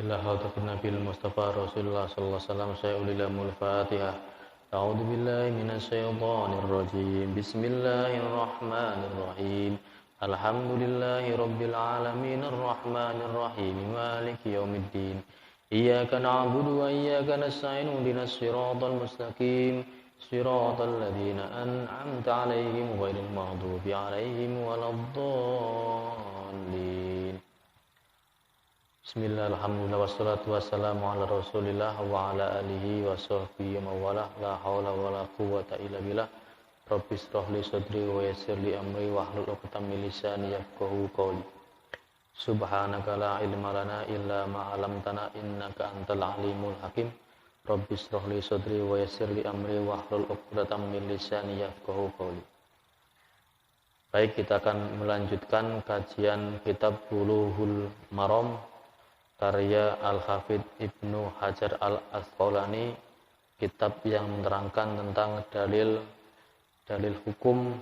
إلى حضرة النبي المصطفى رسول الله صلى الله عليه وسلم سيؤلم الفاتحة. أعوذ بالله من الشيطان الرجيم. بسم الله الرحمن الرحيم. الحمد لله رب العالمين الرحمن الرحيم مالك يوم الدين. إياك نعبد وإياك نستعين اهدنا الصراط المستقيم صراط الذين أنعمت عليهم غير المغضوب عليهم ولا الضالين. Bismillah, alhamdulillah, wassalatu wassalamu ala rasulillah wa ala alihi wa sahbihi wa mawalah, la hawla wa la quwwata illa billah. Rabbi shrah li sadri wa yassir li amri wahlul 'uqdatam min lisani yafqahu qawli. Subhanaka la ilma lana illa ma 'allamtana innaka antal alimul hakim. Rabbi shrah li sadri wa yassir li amri wahlul 'uqdatam min lisani yafqahu qawli. Baik, kita akan melanjutkan kajian kitab Bulughul Maram karya Al-Hafidz Ibnu Hajar Al-Asqalani, kitab yang menerangkan tentang dalil hukum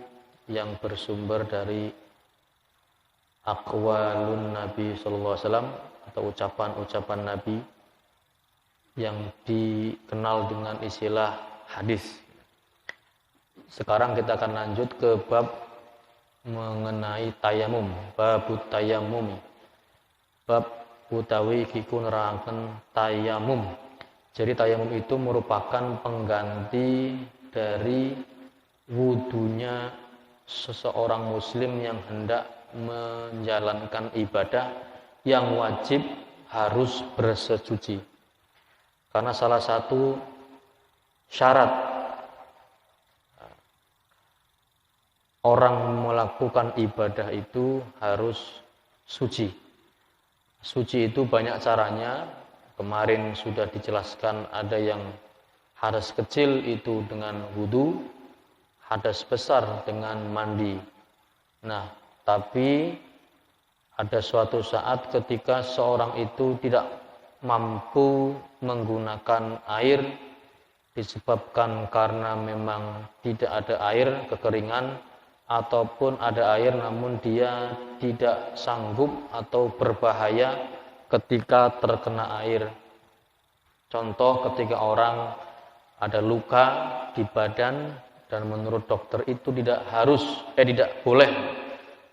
yang bersumber dari aqwalun Nabi sallallahu alaihi wasallam atau ucapan-ucapan Nabi yang dikenal dengan istilah hadis. Sekarang kita akan lanjut ke bab mengenai tayamum, babut tayamum. Bab utawi kiku nerangkan tayamum. Jadi tayamum itu merupakan pengganti dari wudunya seseorang muslim yang hendak menjalankan ibadah yang wajib harus bersesuci. Karena salah satu syarat orang melakukan ibadah itu harus suci. Suci itu banyak caranya. Kemarin sudah dijelaskan, ada yang hadas kecil itu dengan wudu, hadas besar dengan mandi. Nah, tapi ada suatu saat ketika seorang itu tidak mampu menggunakan air disebabkan karena memang tidak ada air, kekeringan, ataupun ada air namun dia tidak sanggup atau berbahaya ketika terkena air. Contoh, ketika orang ada luka di badan dan menurut dokter itu tidak boleh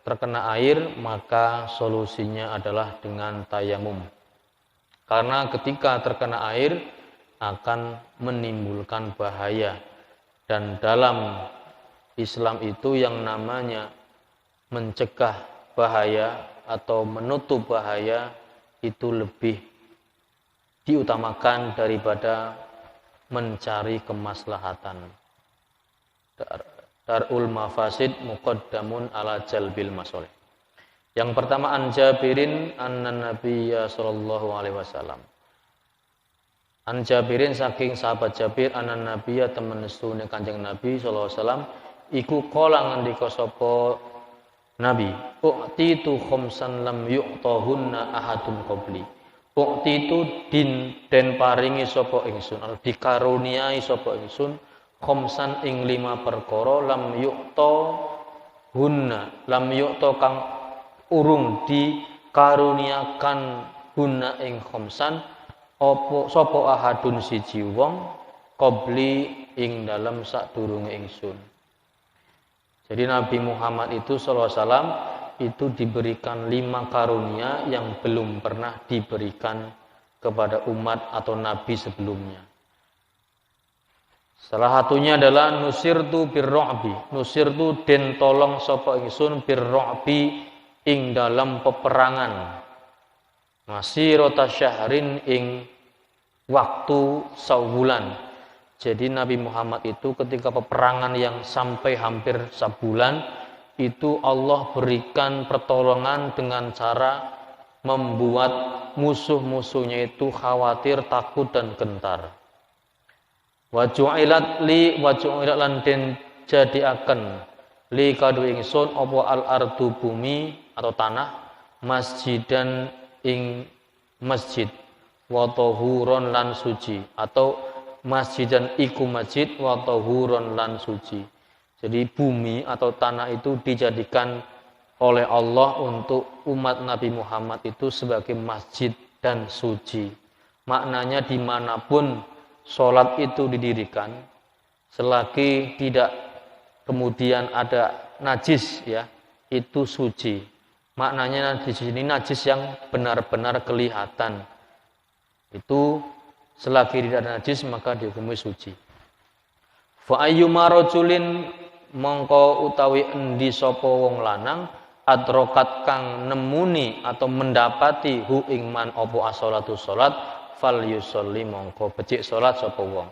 terkena air, maka solusinya adalah dengan tayamum. Karena ketika terkena air akan menimbulkan bahaya, dan dalam Islam itu yang namanya mencegah bahaya atau menutup bahaya itu lebih diutamakan daripada mencari kemaslahatan. Darul mafasid muqaddamun ala jalbil masoleh. Yang pertama, an Jabirin annan Nabiyya sallallahu alaihi wasallam. An Jabirin, saking sahabat Jabir, annan Nabiyya temen nesune Kanjeng Nabi sallallahu alaihi wasallam iku kala ngendika sapa Nabi, u'titu khamsan lam yu'tahunna ahadun qabli. U'titu den paringi sapa ingsun, dikaruniai sapa ingsun khamsan ing 5 perkara lam yu'tahunna, lam yu'ta kang urung dikaruniakan hunna ing khamsan apa sapa ahadun siji wong qabli ing dalem sadurunge ingsun. Jadi Nabi Muhammad itu sallallahu alaihi wasallam itu diberikan 5 karunia yang belum pernah diberikan kepada umat atau nabi sebelumnya. Salah satunya adalah nusirtu birru'bi. Nusirtu den tolong sapa ingsun birru'bi ing dalam peperangan. Masirata syahrin ing waktu saubulan. Jadi Nabi Muhammad itu ketika peperangan yang sampai hampir sebulan itu Allah berikan pertolongan dengan cara membuat musuh-musuhnya itu khawatir, takut dan gentar. Wa ju'ilat lan den jadiaken li kadu ingsun apa al-ardu bumi atau tanah masjidan ing masjid wa tahuron lan suci, atau masjidan iku masjid wa tahuron lan suci. Jadi bumi atau tanah itu dijadikan oleh Allah untuk umat Nabi Muhammad itu sebagai masjid dan suci. Maknanya dimanapun sholat itu didirikan, selagi tidak kemudian ada najis, ya, itu suci. Maknanya di sini najis yang benar-benar kelihatan. Itu selagi tidak ada najis maka dihukumi suci. Fa ayyuma rajulin mongko utawi endi sapa wong lanang adrokat kang nemuni atau mendapati hu ing man apa as-sholatu salat fal yusolli mongko becik salat sapa wong.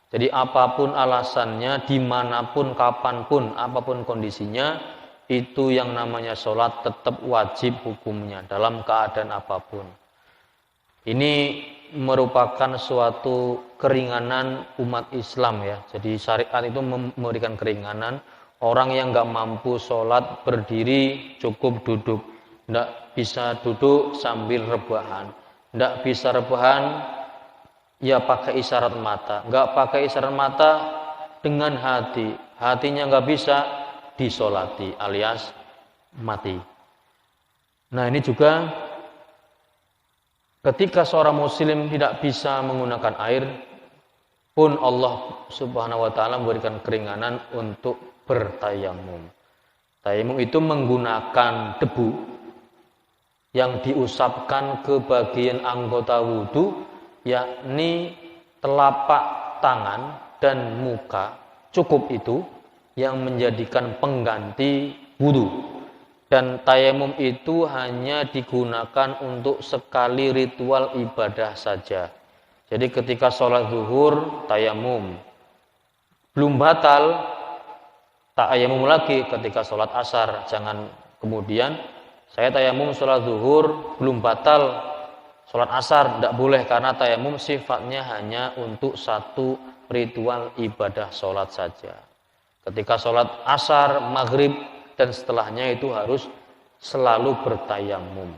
Jadi apapun alasannya, dimanapun, kapanpun, apapun kondisinya, itu yang namanya sholat tetap wajib hukumnya dalam keadaan apapun. Ini merupakan suatu keringanan umat Islam, ya. Jadi syariat itu memberikan keringanan. Orang yang nggak mampu sholat berdiri cukup duduk, nggak bisa duduk sambil rebahan, nggak bisa rebahan ya pakai isyarat mata, nggak pakai isyarat mata dengan hati, hatinya nggak bisa disolati alias mati. Nah ini juga ketika seorang muslim tidak bisa menggunakan air pun Allah Subhanahu wa taala memberikan keringanan untuk bertayamum. Tayamum itu menggunakan debu yang diusapkan ke bagian anggota wudu, yakni telapak tangan dan muka, cukup itu yang menjadikan pengganti wudu. Dan tayamum itu hanya digunakan untuk sekali ritual ibadah saja. Jadi ketika sholat zuhur tayamum, belum batal tayamum lagi ketika sholat asar. Jangan kemudian saya tayamum sholat zuhur belum batal sholat asar, tidak boleh, karena tayamum sifatnya hanya untuk satu ritual ibadah sholat saja. Ketika sholat asar, maghrib, dan setelahnya itu harus selalu bertayamum.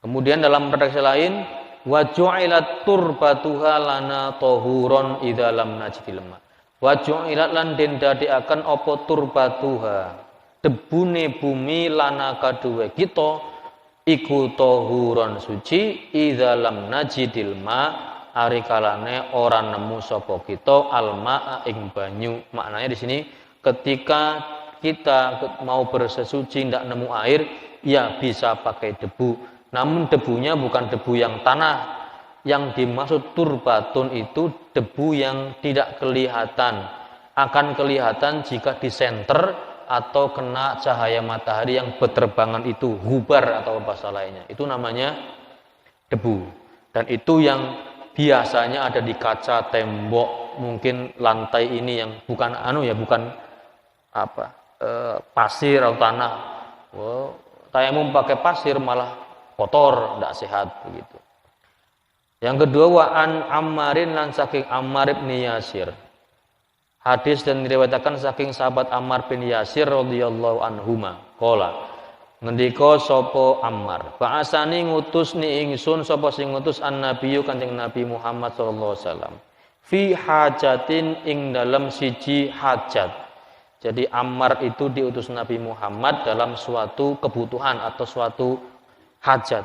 Kemudian dalam redaksi lain, wa ju'ilat turbatuha lana tahuron idza lam najidil ma. Wa ju'ilat lan den dadekaken apa turbatuha, debune bumi lana kaduwe kita iku tahuron suci idza lam najidil ma, ari kalane ora nemu sapa kita almaa ing banyu. Maknanya di sini ketika kita mau bersesuci tidak nemu air, ya bisa pakai debu. Namun debunya bukan debu yang tanah. Yang dimaksud turbatun itu debu yang tidak kelihatan. Akan kelihatan jika disenter atau kena cahaya matahari yang berterbangan itu, gubar atau bahasa lainnya. Itu namanya debu. Dan itu yang biasanya ada di kaca tembok, mungkin lantai ini yang bukan pasir atau tanah. Tayamum pakai pasir malah kotor, tidak sehat begitu. Yang kedua, wa an Ammarin lan saking Ammar bin Yasir. Hadis dan diriwayatkan saking sahabat Ammar bin Yasir radhiyallahu anhuma. Qala ngendika sapa Ammar, ba'asani ngutusni ingsun sapa sing ngutus annabiyyu Kanjeng Nabi Muhammad sallallahu alaihi wasallam fi hajatin ing dalam siji hajat. Jadi Ammar itu diutus Nabi Muhammad dalam suatu kebutuhan atau suatu hajat.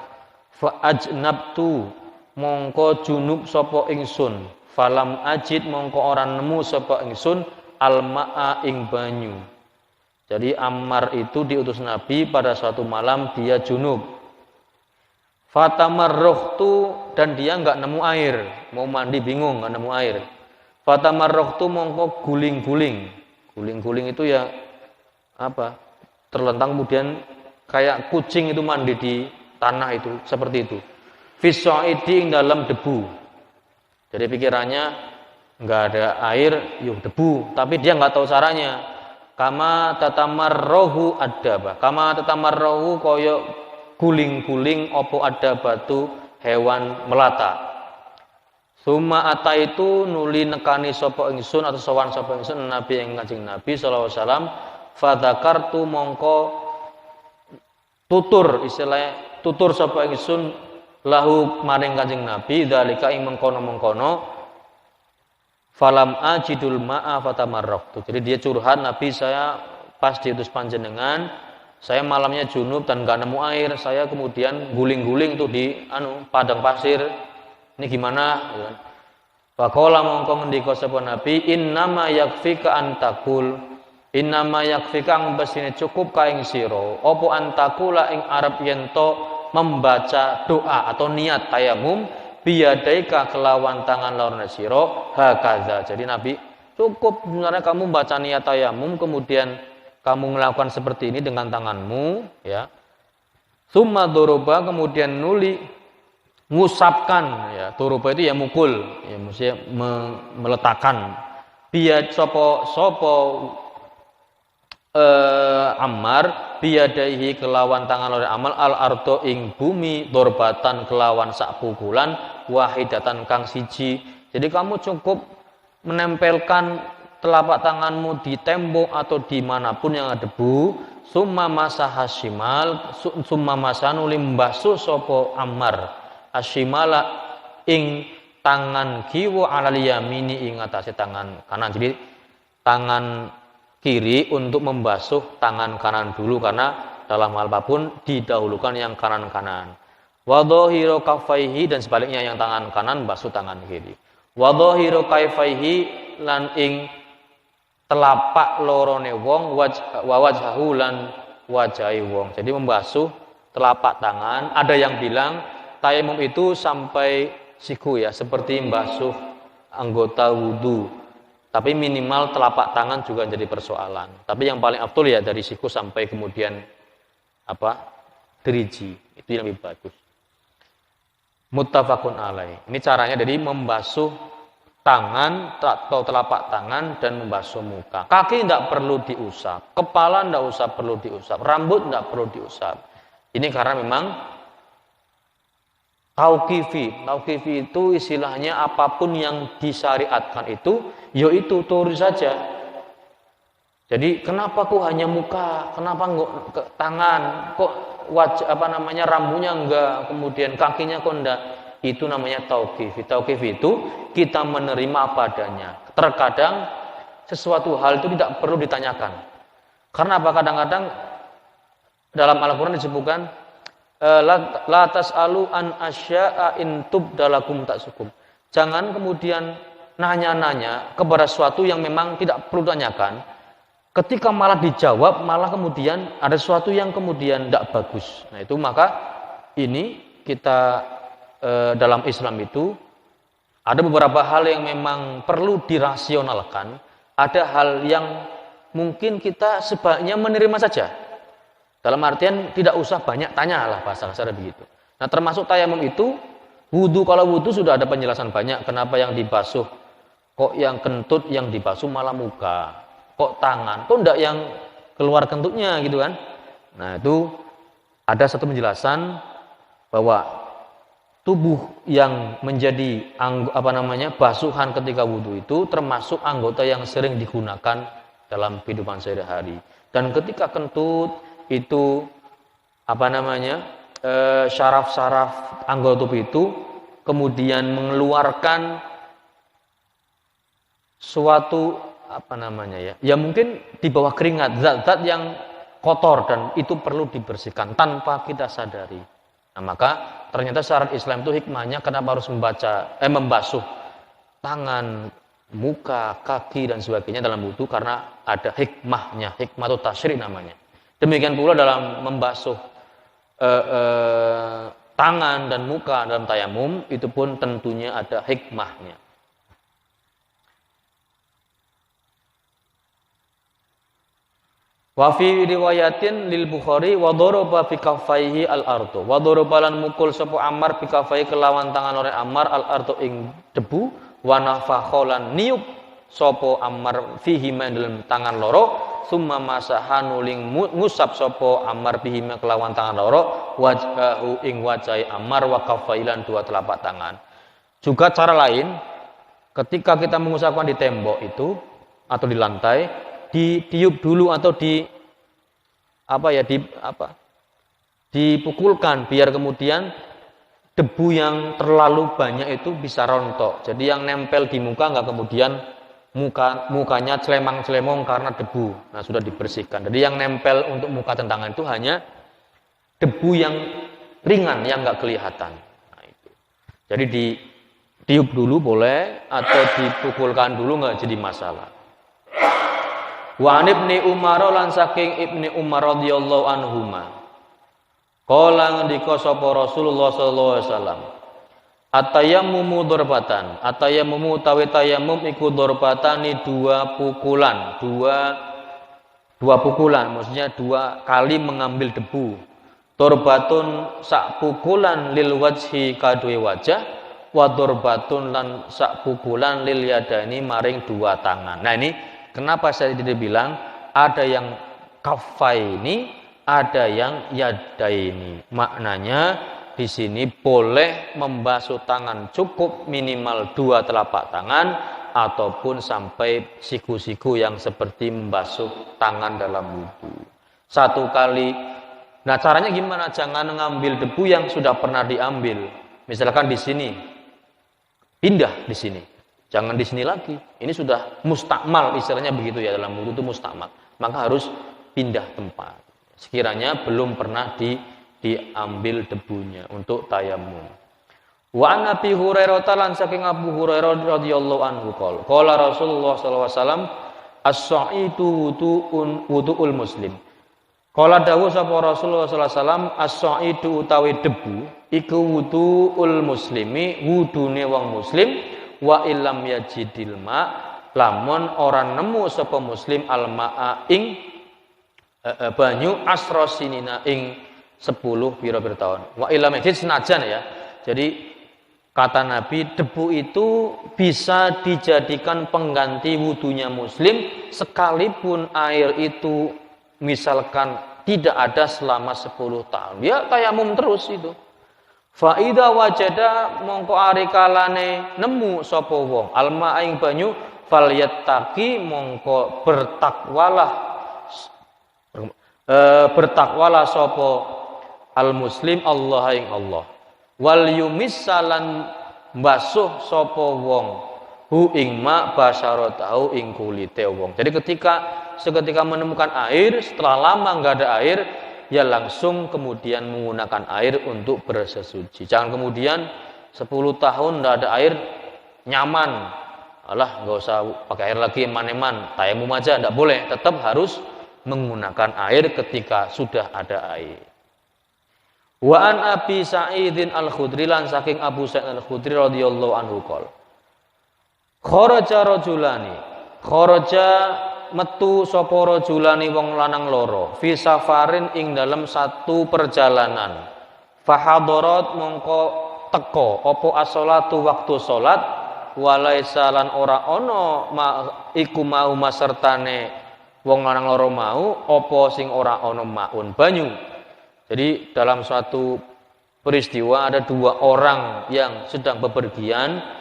Fa ajnabtu mongko junub sapa ingsun, falam ajid mongko ora nemu sapa ingsun almaa ing banyu. Jadi Ammar itu diutus Nabi pada suatu malam dia junub. Fatamarrohtu dan dia nggak nemu air, mau mandi bingung nggak nemu air. Fatamarrohtu mongko guling-guling. Guling-guling itu ya apa? Terlentang kemudian kayak kucing itu mandi di tanah itu, seperti itu. Fisoidi dalam debu. Jadi pikirannya nggak ada air, yuk debu. Tapi dia nggak tahu caranya. Kama tatamarrohu adaba. Kama tatamarrohu koyo guling-guling opo ada batu hewan melata. Suma ata itu nuli nekani sopo ingsun atau sowan sopo ingsun Nabi yang Kanjeng Nabi sallallahu alaihi wasallam. Fadzakartu mongko tutur, istilahnya tutur sopo ingsun lahu maring Kanjeng Nabi dzalika ing mengkono-mengkono. Falam ajidul ma'a fatamarraqtu. Jadi dia curhat, Nabi saya pas diutus panjenengan Saya malamnya junub dan gak nemu air, saya kemudian guling-guling tuh di padang pasir. Ini gimana? Faqala mongko ngendika sapa Nabi, innama yakfika antakul. Innama yakfika ang besine cukup ka ing sira. Apa antakula ing arep yen to membaca doa atau niat tayamum biyadaika kelawan tangan lorone sira hakaza. Jadi Nabi, cukup sebenarnya kamu baca niat tayamum kemudian kamu melakukan seperti ini dengan tanganmu, ya. Summa doroba, kemudian nuli ngusapkan, ya. Doroba itu ya mukul, ya maksudnya meletakkan. Biya sopo Ammar biyadaihi kelawan tangan oleh Ammar al ardo ing bumi dorbatan kelawan sak pukulan wahidatan kang siji. Jadi kamu cukup menempelkan telapak tanganmu di tembok atau dimanapun yang ada debu, summa masah hashimal, summa masanuli mbasuh sopo Ammar hashimala ing tangan kiwa alal yamini ing atase tangan kanan. Jadi tangan kiri untuk membasuh tangan kanan dulu, karena dalam hal apapun didahulukan yang kanan-kanan. Wa dhahiru kaffaihi, dan sebaliknya yang tangan kanan basuh tangan kiri. Wa dhahiru kaffaihi lan ing telapak lorone wong wajhahu lan wajahi wong. Jadi membasuh telapak tangan. Ada yang bilang tayamum itu sampai siku, ya, seperti membasuh anggota wudu. Tapi minimal telapak tangan juga jadi persoalan. Tapi yang paling afdol ya dari siku sampai kemudian deriji. Itu yang lebih bagus. Muttafaqun alaih. Ini caranya dari membasuh tangan atau telapak tangan dan membasuh muka. Kaki tidak perlu diusap, kepala tidak usah perlu diusap, rambut tidak perlu diusap. Ini karena memang tauqifi. Tauqifi itu istilahnya apapun yang disyariatkan itu, yaitu turis saja. Jadi kenapa kok hanya muka, kenapa enggak ke tangan, kok wajah rambutnya enggak, kemudian kakinya kok enggak? Itu namanya tauqifi. Tauqifi itu kita menerima apa adanya. Terkadang sesuatu hal itu tidak perlu ditanyakan. Karena apa? Kadang-kadang dalam Al-Quran disebutkan la tas'alu an asya'a in tubdalakum ta'sukum. Jangan kemudian nanya-nanya kepada sesuatu yang memang tidak perlu ditanyakan. Ketika malah dijawab, malah kemudian ada sesuatu yang kemudian tidak bagus. Nah itu maka ini kita dalam Islam itu ada beberapa hal yang memang perlu dirasionalkan, ada hal yang mungkin kita sebaiknya menerima saja. Dalam artian tidak usah banyak tanya lah, bahasa kasar begitu. Nah termasuk tayamum itu, wudu, kalau wudu sudah ada penjelasan banyak. Kenapa yang dibasuh, kok yang kentut yang dibasuh malah muka, kok tangan, kok enggak yang keluar kentutnya gitu kan. Nah itu ada satu penjelasan bahwa tubuh yang menjadi basuhan ketika wudu itu termasuk anggota yang sering digunakan dalam kehidupan sehari-hari. Dan ketika kentut itu syaraf-syaraf anggota tubuh itu kemudian mengeluarkan suatu ya mungkin di bawah keringat, zat-zat yang kotor dan itu perlu dibersihkan tanpa kita sadari. Nah, maka ternyata syarat Islam itu hikmahnya kenapa harus membasuh tangan, muka, kaki dan sebagainya dalam wudu, karena ada hikmahnya, hikmatu tasyri' namanya. Demikian pula dalam membasuh tangan dan muka dalam tayamum itu pun tentunya ada hikmahnya. Wa fi riwayatin lil Bukhari wa daraba fi kaffaihi al ardu. Wa daraba lan mukul sapa Ammar bi kaffaihi kelawan tangan oleh Ammar al ardu ing debu, wa nafakha lan niup sapa Ammar fihi dalam tangan loro, summa masaha nuling ngusap sapa Ammar bihi kelawan tangan loro wajhahu ing wajahi Ammar wa kaffaihi lan dua telapak tangan. Juga cara lain ketika kita mengusapkan di tembok itu atau di lantai, ditiup dulu atau dipukulkan biar kemudian debu yang terlalu banyak itu bisa rontok. Jadi yang nempel di muka nggak kemudian mukanya celemang-celemong karena debu. Nah, sudah dibersihkan. Jadi yang nempel untuk muka dan tangan itu hanya debu yang ringan yang enggak kelihatan. Nah, itu. Jadi ditiup dulu boleh atau dipukulkan dulu enggak jadi masalah. Wa Ibnu Umar lan saking Ibnu Umar radhiyallahu anhuma. Kala ngendika sapa Rasulullah sallallahu alaihi wasallam. Atayammumu darbatan. Atayammumu utawi tayammum iku darbatani dua pukulan, dua pukulan, maksudnya dua kali mengambil debu. Darbatun sak pukulan lil wajhi kadue wajah, wa darbatun lan sak pukulan lil yadani maring dua tangan. Nah, ini kenapa saya tidak bilang ada yang kafaini, ada yang yadaini. Maknanya di sini boleh membasuh tangan cukup minimal 2 telapak tangan ataupun sampai siku-siku yang seperti membasuh tangan dalam wudu. Satu kali. Nah, caranya gimana? Jangan ngambil debu yang sudah pernah diambil. Misalkan di sini. Pindah di sini. Jangan di sini lagi. Ini sudah mustakmal, istilahnya begitu ya, dalam wudu itu mustakmal. Maka harus pindah tempat. Sekiranya belum pernah diambil debunya untuk tayamum. Wa an Abi Hurairah lan saking Abu Hurairah radhiyallahu anhu qala Rasulullah sallallahu alaihi wasallam as-sa'idu wudu'ul muslim. Qala dawuh sapa Rasulullah sallallahu alaihi wasallam as-sa'idu utawi debu iku wudu'ul muslimi, wudune wong muslim, wa illam yajidil ma, lamun ora nemu sapa muslim al-ma'a ing banyu asrosinina ing 10 pira-pira tahun. Wa illam yajid senajan ya. Jadi kata Nabi, debu itu bisa dijadikan pengganti wudunya muslim sekalipun air itu misalkan tidak ada selama 10 tahun. Ya tayamum terus itu. Fa idza wajada mongko ari kalane nemu sapa wong alma ing banyu falyattaqi mongko bertakwalah sapa al muslim Allah ing Allah. Wal yumissalan basuh sapa wong hu ing ma basyaratahu ing kulite wong. Jadi seketika menemukan air, setelah lama enggak ada air, ya langsung kemudian menggunakan air untuk bersesuci. Jangan kemudian 10 tahun enggak ada air, nyaman. Alah, enggak usah pakai air lagi, eman-eman, tayamum aja, enggak boleh. Tetap harus menggunakan air ketika sudah ada air. Wa an Abi Sa'idin Al-Khudri lan saking Abu Sa'id Al-Khudri radhiyallahu anhu qol. Kharaja rajulani. Kharaja metu sapa rajulani wong lanang loro fi safarin ing dalam satu perjalanan. Fahadarat mongko teko apa as-shalatu waktu salat walaisa lan ora ana iku mau masertane wong lanang loro mau apa sing ora ana maun banyu. Jadi dalam suatu peristiwa ada 2 orang yang sedang bepergian,